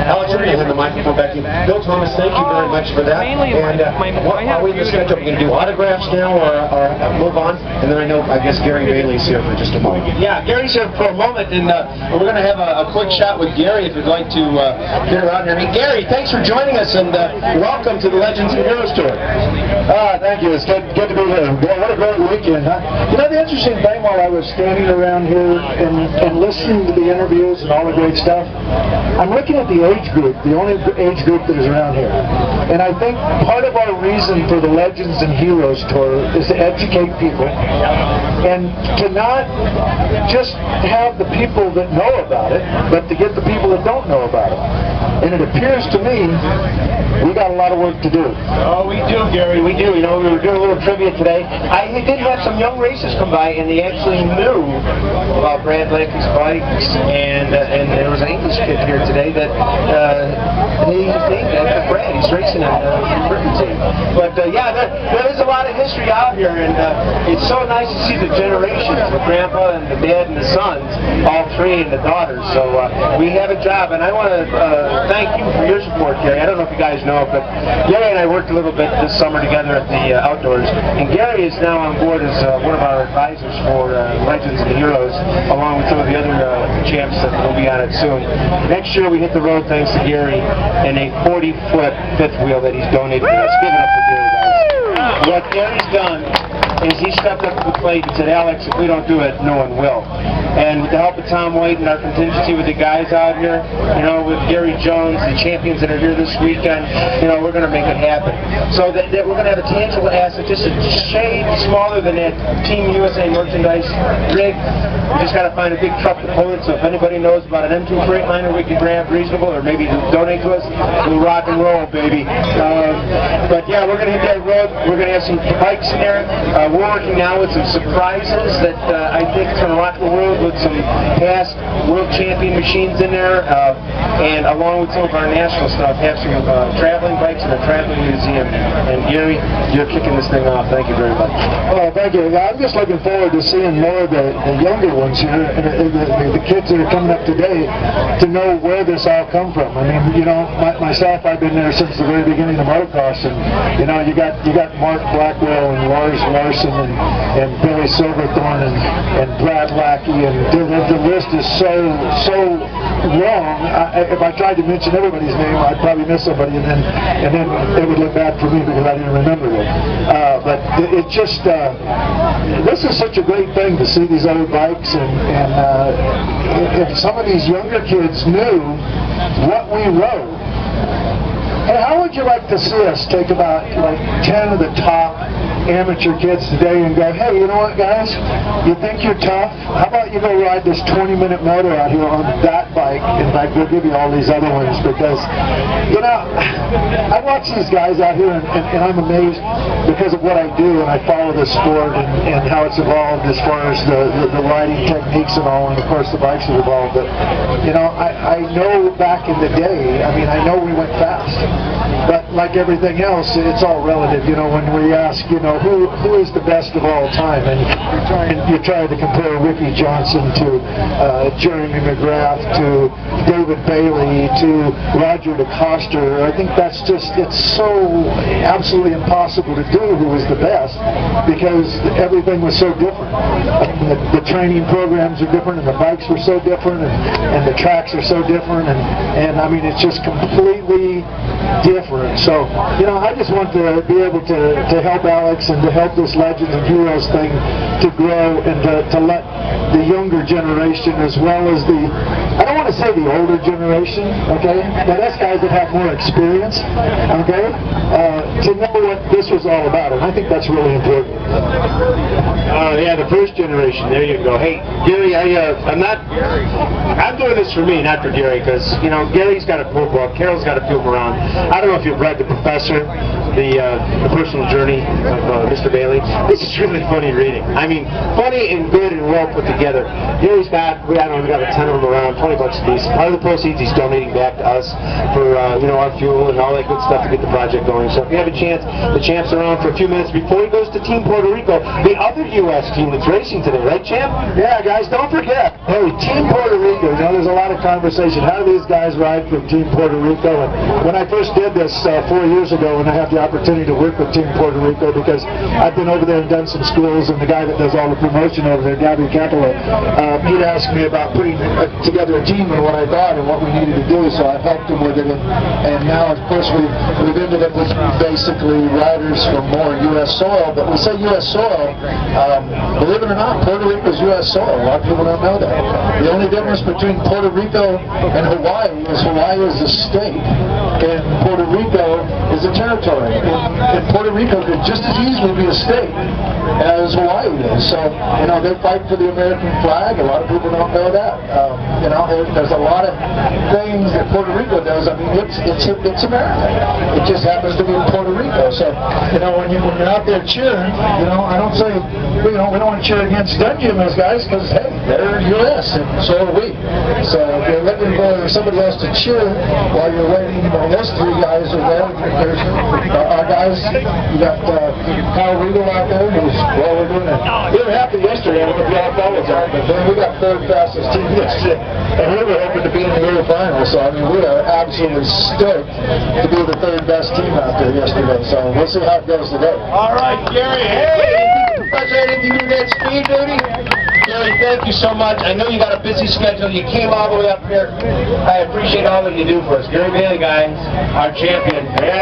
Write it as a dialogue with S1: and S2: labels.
S1: Alex, you're going to hand the microphone back to you. Bill Thomas, thank you very much for that. And are we in the schedule? Are we going to do autographs now or move on? And then I guess Gary Bailey's here for just a moment.
S2: Yeah, Gary's here for a moment, and we're going to have a quick chat with Gary if you'd like to get around here. I mean, Gary, thanks for joining us, and welcome to the Legends and Heroes Tour.
S3: Thank you. It's good to be here. Boy, what a great weekend, huh? You know, the interesting thing while I was standing around here and listening to the interviews and all the great stuff, I'm looking at the age group, the only age group that is around here. And I think part of our reason for the Legends and Heroes Tour is to educate people and to not just have the people that know about it, but to get the people that don't know about it. And it appears to me we got a lot of work to do.
S2: Oh, we do, Gary, we do. You know, we were doing a little trivia today. I did have some young racers come by, and they actually knew about Brad Blake's bikes, and there was an English kid here today that he's named after Brad. He's racing in the Britain team. But yeah, there is a lot of history out here, and it's so nice to see the generations, the grandpa and the dad and the sons, all three, and the daughters. So we have a job, and I want to thank you for your support, Gary. I don't know if you guys know, but Gary and I worked a little bit this summer together at the Outdoors, and Gary is now on board as one of our advisors for Legends and Heroes, along with some of the other champs that will be on it soon. Next year we hit the road thanks to Gary and a 40-foot fifth wheel that he's donated to us. Give it up for Gary, guys. What Gary's done is he stepped up to the plate and said, Alex, if we don't do it, no one will. And with the help of Tom White and our contingency with the guys out here, you know, with Gary Jones, the champions that are here this weekend, you know, we're going to make it happen. So that we're going to have a tangible asset, just a shade smaller than that Team USA merchandise rig. We just got to find a big truck to pull it, so if anybody knows about an M2 Freightliner we can grab reasonable, or maybe donate to us, we'll rock and roll, baby. But yeah, we're going to hit that road. We're going to have some bikes in there. We're working now with some surprises that I think is going to rock the world, with some past world champion machines in there, and along with some of our national stuff, have some traveling bikes in a traveling museum. And Gary, you're kicking this thing off. Thank you very much.
S3: Oh, thank you. I'm just looking forward to seeing more of the younger ones here, the kids that are coming up today, to know where this all come from. I mean, you know, myself, I've been there since the very beginning of motocross, and you know, you got Mark Blackwell and Lars Larson and Billy Silverthorne and Brad Lackey, and the list is so long. If I tried to mention everybody's name, I'd probably miss somebody, and then it would look bad for me because I didn't remember them. But it just this is such a great thing to see these other bikes, and if some of these younger kids knew what we rode. Hey, how would you like to see us take about like 10 of the top amateur kids today and go, hey, you know what, guys? You think you're tough? How about you go ride this 20-minute motor out here on that bike, and we'll give you all these other ones, because, you know, I watch these guys out here, and I'm amazed because of what I do, and I follow the sport and how it's evolved as far as the riding techniques and all, and of course the bikes have evolved. But, you know, I know back in the day, I mean, I know we went fast. But like everything else, it's all relative. You know, when we ask, you know, who is the best of all time, and you're trying to compare Ricky Johnson to Jeremy McGrath to David Bailey to Roger DeCoster. I think that's just, it's so absolutely impossible to do who was the best, because everything was so different. The training programs are different, and the bikes were so different, and the tracks are so different, and I mean, it's just completely different. So, you know, I just want to be able to help Alex and to help this Legends and Heroes thing to grow, and to let the younger generation, as well as I don't want to say the older generation, okay, but that's guys that have more experience, okay, to know what this was all about, and I think that's really important.
S2: Yeah, the first generation, there you go. Hey, Gary, I'm doing this for me, not for Gary, because, you know, Gary's got a cool book, Carol's got a few of them around. I don't know if you've read The Professor, the personal journey of Mr. Bailey. This is really funny reading. I mean, funny and good and well put together. Gary's got, we got a ton of them around, $20 part of the proceeds he's donating back to us for our fuel and all that good stuff to get the project going. So if you have a chance, the champ's around for a few minutes before he goes to Team Puerto Rico, the other U.S. team that's racing today, right, champ?
S3: Yeah, guys, don't forget. Hey, Team Puerto Rico. There's a lot of conversation. How do these guys ride for Team Puerto Rico? And when I first did this 4 years ago, and I had the opportunity to work with Team Puerto Rico, because I've been over there and done some schools, and the guy that does all the promotion over there, Gabby Capello, he'd asked me about putting together a team and what I thought and what we needed to do, so I've helped him with it. And now, of course, we've ended up with basically riders from more U.S. soil. But we say U.S. soil, believe it or not, Puerto Rico is U.S. soil. A lot of people don't know that. The only difference between Puerto Rico and Hawaii is a state, and Puerto Rico is a territory. And Puerto Rico could just as easily be a state as Hawaii is. So, they fight for the American flag. A lot of people don't know that. There's a lot of things that Puerto Rico does. I mean, it's America. It just happens to be in Puerto Rico. So, when you're out there cheering, I don't say, we don't want to cheer against Dungeness guys, because, hey, they're U.S. and so are we. So if you're looking for somebody else to cheer while you're waiting, those three guys are there. There's our guys. You got Kyle Regal out there, who's, we're doing it. We were happy yesterday. I don't know if y'all followed that, but then we got third fastest team yesterday. And we were hoping to be in the year final. So, I mean, we are absolutely stoked to be the third best team out there yesterday. So we'll see how it goes today.
S2: All right, Gary. Hey, anything to do that speed duty? Gary, thank you so much. I know you got a busy schedule. You came all the way up here. I appreciate all that you do for us. Gary Bailey, guys, our champion. Yeah.